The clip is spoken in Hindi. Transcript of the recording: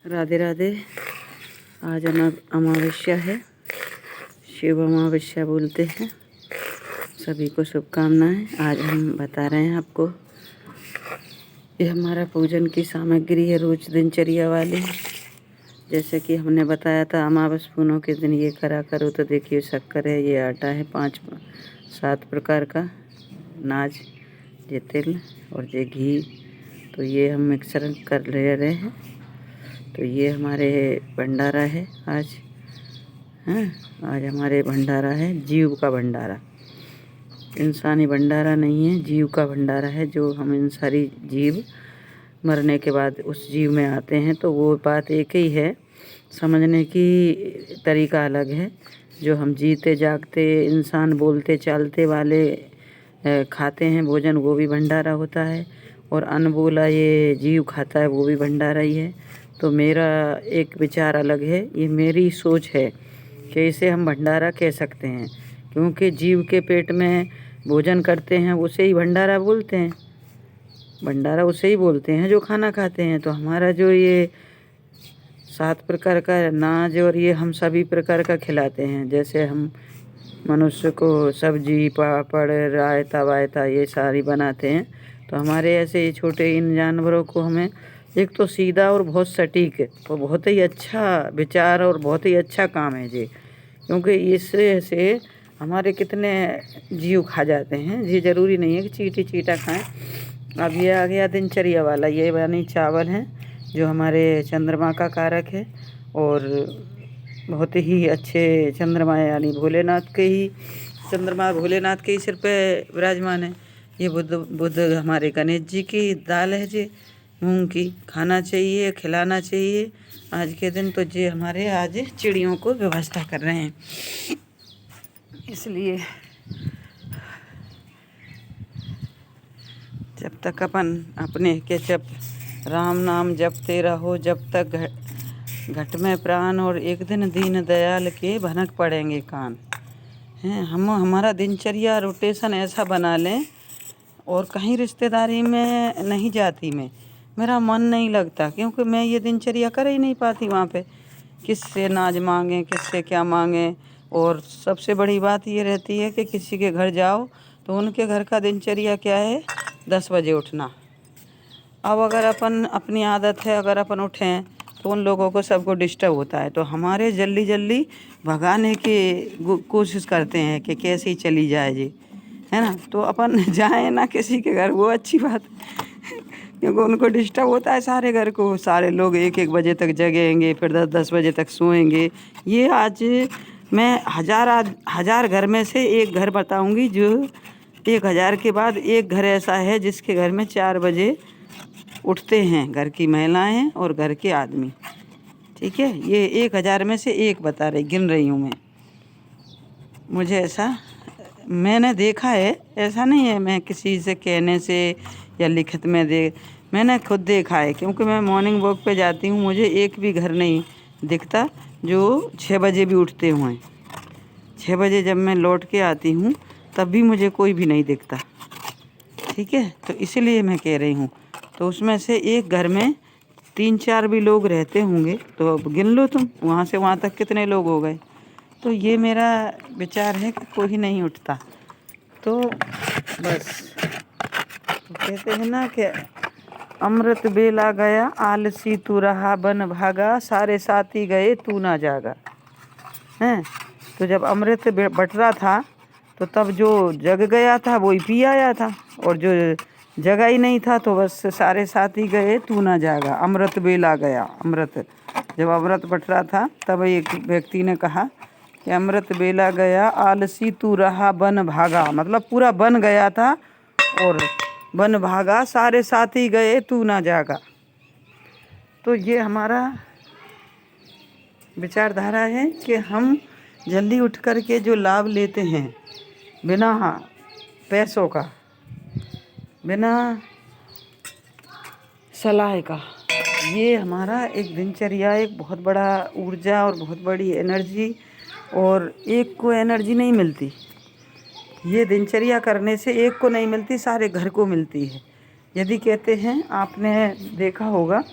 राधे राधे। आज अमावस्या है, शिव अमावस्या बोलते हैं। सभी को शुभकामनाएं। आज हम बता रहे हैं आपको, ये हमारा पूजन की सामग्री है रोज दिनचर्या वाली। जैसे कि हमने बताया था अमावस पूनों के दिन ये करा करो, तो देखिए शक्कर है, ये आटा है 5-7 प्रकार का, नाज, ये तिल और ये घी। तो ये हम मिक्सर कर ले रहे हैं। तो ये हमारे भंडारा है आज। आज हमारे भंडारा है जीव का भंडारा, इंसानी भंडारा नहीं है, जीव का भंडारा है। जो हम इंसानी जीव मरने के बाद उस जीव में आते हैं, तो वो बात एक ही है, समझने की तरीका अलग है। जो हम जीते जागते इंसान बोलते चालते वाले खाते हैं भोजन, वो भी भंडारा होता है। और अनबोला ये जीव खाता है, वो भी भंडारा ही है। तो मेरा एक विचार अलग है, ये मेरी सोच है कि इसे हम भंडारा कह सकते हैं, क्योंकि जीव के पेट में भोजन करते हैं उसे ही भंडारा बोलते हैं। भंडारा उसे ही बोलते हैं जो खाना खाते हैं। तो हमारा जो ये 7 प्रकार का अनाज और ये हम सभी प्रकार का खिलाते हैं। जैसे हम मनुष्य को सब्जी, पापड़, रायता वायता ये सारी बनाते हैं, तो हमारे ऐसे छोटे इन जानवरों को हमें एक तो सीधा और बहुत सटीक और बहुत ही अच्छा विचार और बहुत ही अच्छा काम है जी। क्योंकि इससे से हमारे कितने जीव खा जाते हैं। ये ज़रूरी नहीं है कि चीटी चीटा खाएं। अब ये आ गया दिनचर्या वाला, ये बनी चावल हैं जो हमारे चंद्रमा का कारक है और बहुत ही अच्छे चंद्रमा यानी भोलेनाथ के ही चंद्रमा भोलेनाथ के ही सिर पे विराजमान है। ये बुध हमारे गणेश जी की दाल है जी, मूंग की। खाना चाहिए, खिलाना चाहिए आज के दिन। तो ये हमारे आज चिड़ियों को व्यवस्था कर रहे हैं, इसलिए जब तक अपन अपने के जब राम नाम जपते रहो, जब तक घट में प्राण, और एक दिन दीन दयाल के भनक पड़ेंगे कान हैं। हम हमारा दिनचर्या रोटेशन ऐसा बना लें, और कहीं रिश्तेदारी में नहीं जाती मैं, मेरा मन नहीं लगता, क्योंकि मैं ये दिनचर्या कर ही नहीं पाती। वहाँ पे किससे नाज मांगें, किससे क्या मांगें। और सबसे बड़ी बात ये रहती है कि किसी के घर जाओ तो उनके घर का दिनचर्या क्या है, 10 बजे उठना। अब अगर अपन अपनी आदत है, अगर अपन उठें तो उन लोगों को सबको डिस्टर्ब होता है। तो हमारे जल्दी जल्दी भगाने की कोशिश करते हैं कि कैसे चली जाए जी, है ना। तो अपन जाएं ना किसी के घर, वो अच्छी बात क्योंकि उनको डिस्टर्ब होता है सारे घर को। सारे लोग 1-1 बजे तक जगेंगे, फिर 10-10 बजे तक सोएंगे। ये आज मैं हज़ार घर में से एक घर बताऊंगी, जो 1000 के बाद एक घर ऐसा है जिसके घर में 4 बजे उठते हैं, घर की महिलाएं और घर के आदमी। ठीक है, ये 1000 में से एक बता रही, गिन रही हूँ मैं। मुझे ऐसा मैंने देखा है, ऐसा नहीं है मैं किसी से कहने से या लिखित में मैंने खुद देखा है। क्योंकि मैं मॉर्निंग वॉक पे जाती हूँ, मुझे एक भी घर नहीं दिखता जो 6 बजे भी उठते हुए। 6 बजे जब मैं लौट के आती हूँ तब भी मुझे कोई भी नहीं दिखता। ठीक है, तो इसीलिए मैं कह रही हूँ। तो उसमें से एक घर में 3-4 भी लोग रहते होंगे, तो अब गिन लो तुम, वहाँ से वहाँ तक कितने लोग हो गए। तो ये मेरा विचार है कि कोई नहीं उठता। तो बस तो कहते हैं ना कि अमृत बेला गया, आलसी तू रहा बन भागा, सारे साथी गए तू ना जागा। हैं, तो जब अमृत बट रहा था तो तब जो जग गया था वही पी आया था, और जो जगा ही नहीं था तो बस सारे साथी गए तू ना जागा। अमृत बेला गया, अमृत जब अमृत बट रहा था तब एक व्यक्ति ने कहा कि अमृत बेला गया, आलसी तू रहा बन भागा। मतलब पूरा बन गया था और बन भागा, सारे साथी गए तू ना जागा। तो ये हमारा विचारधारा है कि हम जल्दी उठ कर के जो लाभ लेते हैं बिना पैसों का, बिना सलाह का, ये हमारा एक दिनचर्या, एक बहुत बड़ा ऊर्जा और बहुत बड़ी एनर्जी। और एक को एनर्जी नहीं मिलती, ये दिनचर्या करने से एक को नहीं मिलती, सारे घर को मिलती है। यदि कहते हैं, आपने देखा होगा